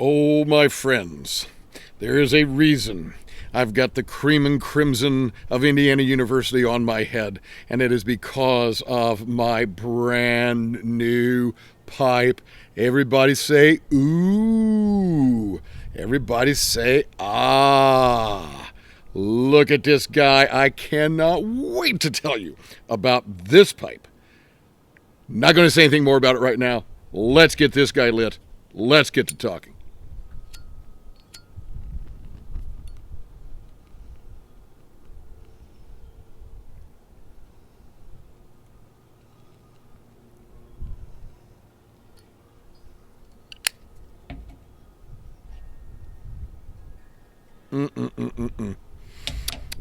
Oh, my friends, there is a reason I've got the cream and crimson of Indiana University on my head, and it is because of my brand new pipe. Everybody say, ooh. Everybody say, ah. Look at this guy. I cannot wait to tell you about this pipe. Not going to say anything more about it right now. Let's get this guy lit. Let's get to talking.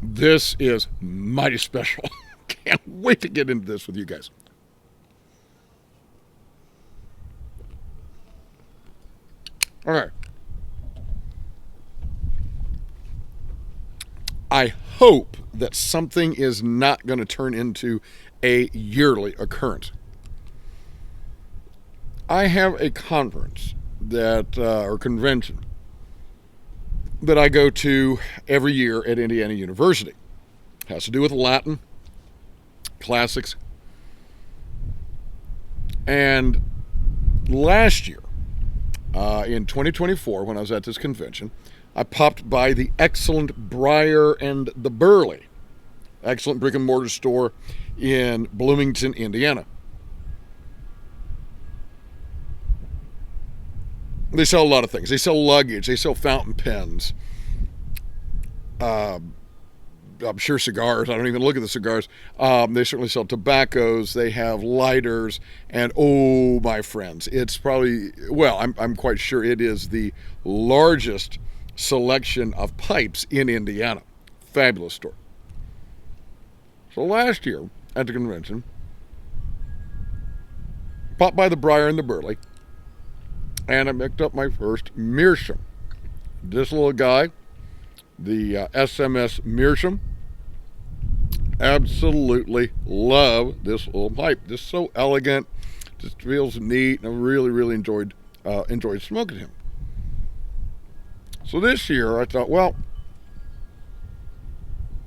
This is mighty special. Can't wait to get into this with you guys. All right. I hope that something is not going to turn into a yearly occurrence. I have a conference or convention that I go to every year at Indiana University. It has to do with Latin, classics. And last year, in 2024, when I was at this convention, I popped by the excellent Briar the Burley, excellent brick and mortar store in Bloomington, Indiana. They sell a lot of things. They sell luggage. They sell fountain pens. I'm sure cigars. I don't even look at the cigars. They certainly sell tobaccos. They have lighters. And oh, my friends, it's probably, well, I'm quite sure it is the largest selection of pipes in Indiana. Fabulous store. So last year at the convention, popped by the Briar and the Burley, and I picked up my first meerschaum. This little guy, the SMS meerschaum. Absolutely love this little pipe. Just so elegant, just feels neat, and I really enjoyed smoking him. So this year I thought, well,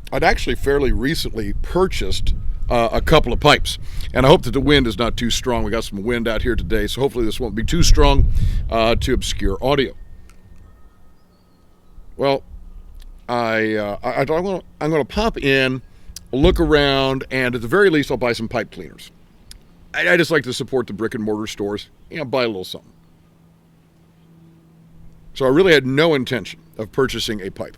I'd actually fairly recently purchased a couple of pipes, and I hope that the wind is not too strong. We got some wind out here today, so hopefully this won't be too strong to obscure audio. Well, I thought I'm going to pop in, look around, and at the very least I'll buy some pipe cleaners. I just like to support the brick and mortar stores, buy a little something. So I really had no intention of purchasing a pipe.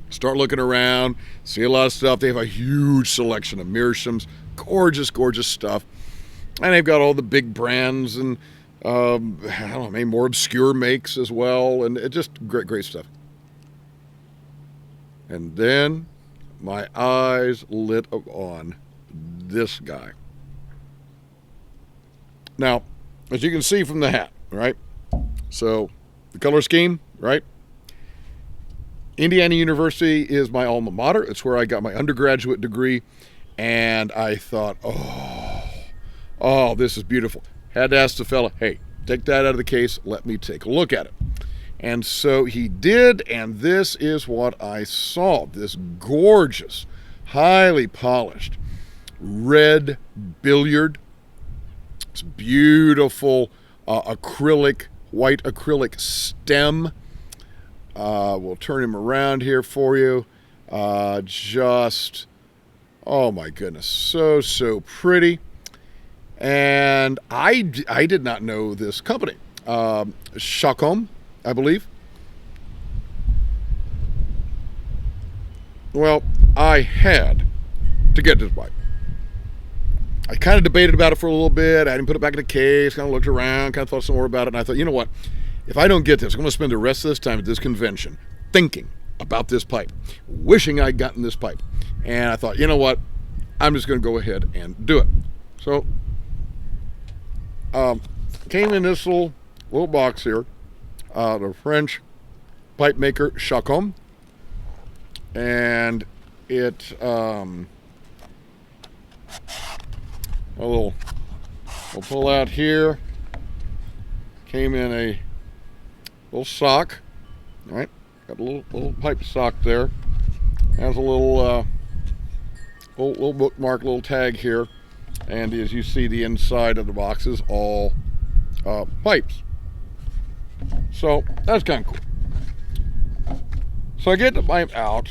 Start looking around, see a lot of stuff. They have a huge selection of meerschaums, gorgeous stuff. And they've got all the big brands and, I don't know, maybe more obscure makes as well. And it just great stuff. And then my eyes lit on this guy. Now, as you can see from the hat, right? So the color scheme, right? Indiana University is my alma mater. It's where I got my undergraduate degree. And I thought, oh, this is beautiful. Had to ask the fella, hey, take that out of the case. Let me take a look at it. And so he did, and this is what I saw. This gorgeous, highly polished red billiard. It's beautiful white acrylic stem. We'll turn him around here for you. Oh my goodness, so pretty. And I did not know this company. CHACOM, I believe. Well, I had to get this pipe. I kind of debated about it for a little bit. I didn't put it back in the case, kind of looked around, kind of thought some more about it, and I thought, you know what? If I don't get this, I'm going to spend the rest of this time at this convention thinking about this pipe, wishing I'd gotten this pipe. And I thought, you know what? I'm just going to go ahead and do it. So, came in this little box here, the French pipe maker CHACOM, and it we'll pull out here. Came in a little sock. All right, got a little pipe sock there. Has a little bookmark, little tag here, and as you see, the inside of the box is all pipes. So that's kind of cool. So I get the pipe out,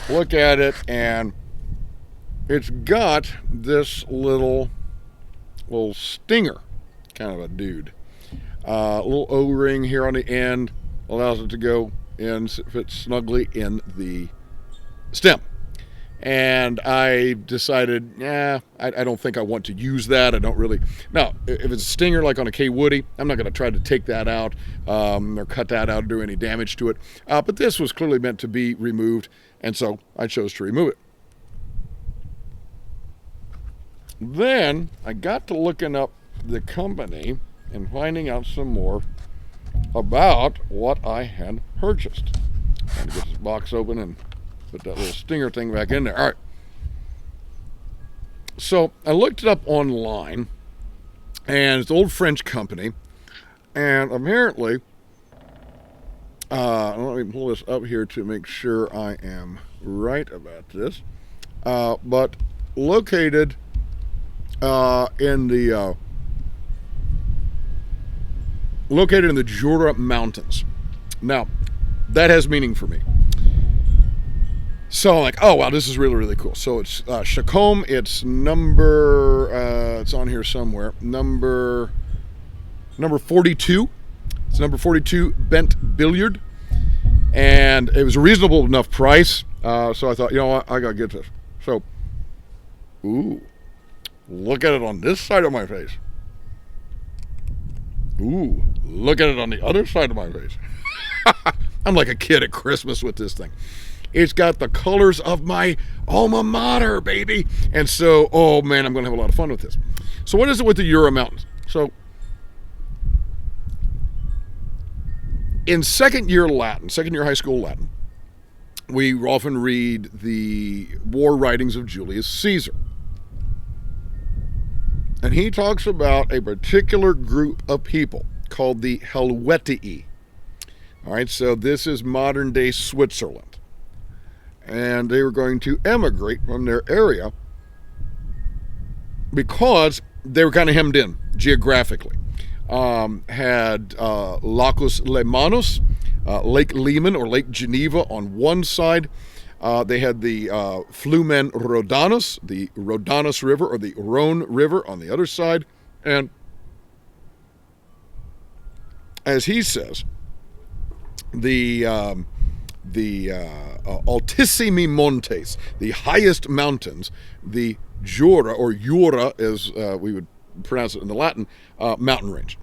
look at it, and it's got this little stinger, kind of a dude. A little O-ring here on the end allows it to go in, fit snugly in the stem. And I decided, I don't think I want to use that. I don't really. Now, if it's a stinger like on a K Woody, I'm not going to try to take that out or cut that out or do any damage to it. But this was clearly meant to be removed, and so I chose to remove it. Then I got to looking up the company and finding out some more about what I had purchased. I'm going to get this box open and put that little stinger thing back in there. All right. So I looked it up online, and it's an old French company, and apparently, let me pull this up here to make sure I am right about this, but located in the Jura Mountains. Now, that has meaning for me. So I'm like, oh wow, this is really, really cool. So it's CHACOM. It's it's on here somewhere. Number 42. It's number 42 bent billiard, and it was a reasonable enough price. So I thought, you know what, I gotta get this. So, ooh, look at it on this side of my face. Ooh, look at it on the other side of my face. I'm like a kid at Christmas with this thing. It's got the colors of my alma mater, baby. And so, oh man, I'm going to have a lot of fun with this. So what is it with the Jura Mountains? So in second year high school Latin, we often read the war writings of Julius Caesar. And he talks about a particular group of people called the Helvetii. All right, so this is modern day Switzerland. And they were going to emigrate from their area because they were kind of hemmed in geographically. Had Lacus Lemanus, Lake Leman or Lake Geneva on one side. They had the Flumen Rhodanus, the Rhodanus River or the Rhone River on the other side. And as he says, the Altissimi Montes, the highest mountains, the Jura, or Jura as we would pronounce it in the Latin, mountain range.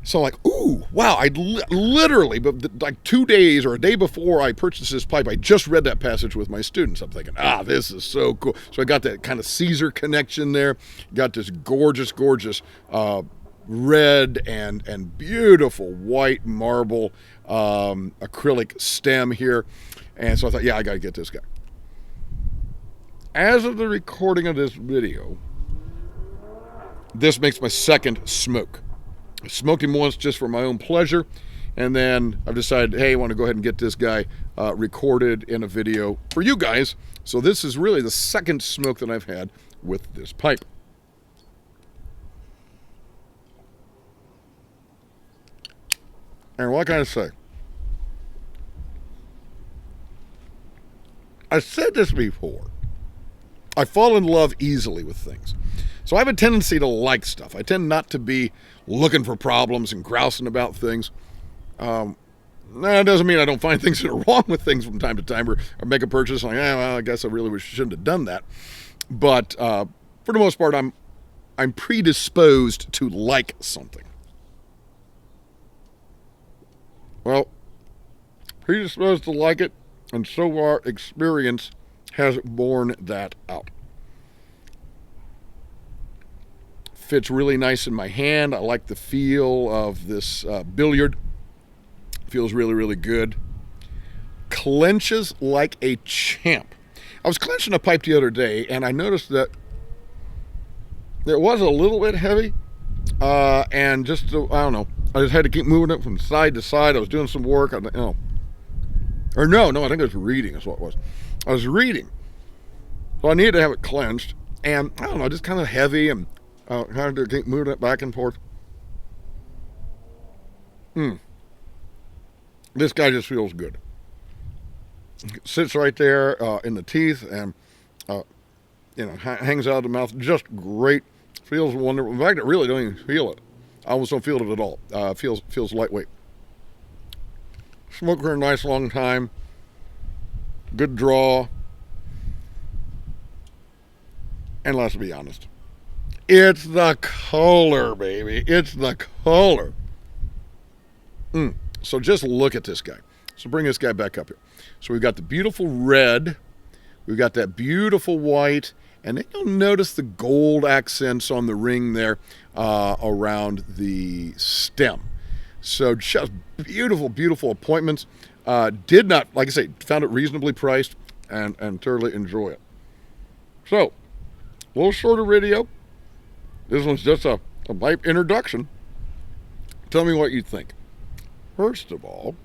So I'm like, ooh, wow, I literally, but like 2 days or a day before I purchased this pipe, I just read that passage with my students. I'm thinking, this is so cool. So I got that kind of Caesar connection there, got this gorgeous, red and beautiful white marble acrylic stem here. And so I thought, I got to get this guy. As of the recording of this video, this makes my second smoke. I smoked him once just for my own pleasure, and then I've decided, hey, I want to go ahead and get this guy recorded in a video for you guys. So this is really the second smoke that I've had with this pipe. And what can I say? I said this before. I fall in love easily with things. So I have a tendency to like stuff. I tend not to be looking for problems and grousing about things. That doesn't mean I don't find things that are wrong with things from time to time, or make a purchase like, I guess I really shouldn't have done that. But for the most part, I'm predisposed to like something. Well, predisposed to like it, and so far experience has borne that out. Fits really nice in my hand. I like the feel of this billiard. Feels really, really good. Clenches like a champ. I was clenching a pipe the other day, and I noticed that it was a little bit heavy, And just, I don't know, I just had to keep moving it from side to side. I was doing some work, I think I was reading is what it was. I was reading. So I needed to have it clenched, and I don't know, just kind of heavy, and had to keep moving it back and forth. This guy just feels good. It sits right there in the teeth, and hangs out of the mouth. Just great. Feels wonderful. In fact, I really don't even feel it. I almost don't feel it at all. Feels lightweight. Smoked for a nice long time. Good draw. And let's be honest, it's the color, baby. It's the color. So just look at this guy. So bring this guy back up here. So we've got the beautiful red. We've got that beautiful white. And then you'll notice the gold accents on the ring there around the stem. So just beautiful, beautiful appointments. Did not, like I say, found it reasonably priced and thoroughly enjoy it. So, a little shorter video. This one's just a pipe introduction. Tell me what you think. First of all,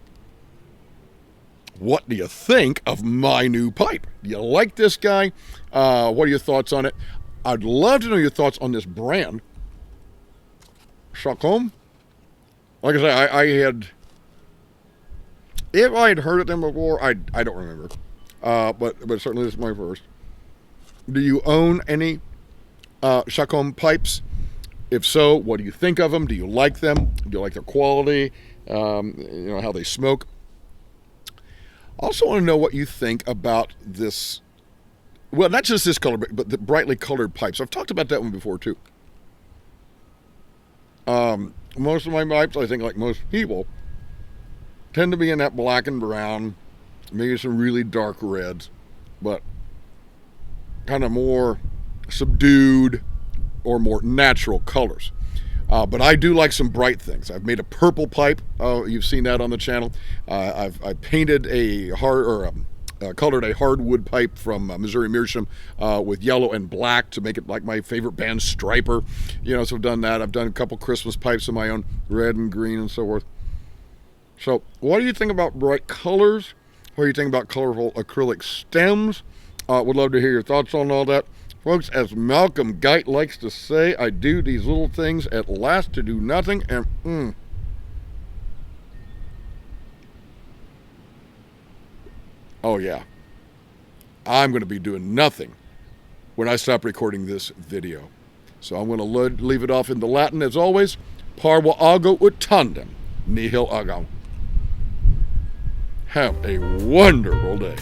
what do you think of my new pipe? Do you like this guy? What are your thoughts on it? I'd love to know your thoughts on this brand. CHACOM. Like I say, if I had heard of them before, I don't remember. But certainly this is my first. Do you own any CHACOM pipes? If so, what do you think of them? Do you like them? Do you like their quality? How they smoke? I also want to know what you think about this. Well, not just this color, but the brightly colored pipes. I've talked about that one before, too. Most of my pipes, I think like most people, tend to be in that black and brown, maybe some really dark reds, but kind of more subdued or more natural colors. But I do like some bright things. I've made a purple pipe. You've seen that on the channel. I painted colored a hardwood pipe from Missouri Meerschaum with yellow and black to make it like my favorite band, Striper. So I've done that. I've done a couple Christmas pipes of my own, red and green and so forth. So what do you think about bright colors? What do you think about colorful acrylic stems? Would love to hear your thoughts on all that. Folks, as Malcolm Guite likes to say, I do these little things at last to do nothing, and oh yeah, I'm going to be doing nothing when I stop recording this video. So I'm going to leave it off in the Latin as always. Parva ut tandem, nihil agam. Have a wonderful day.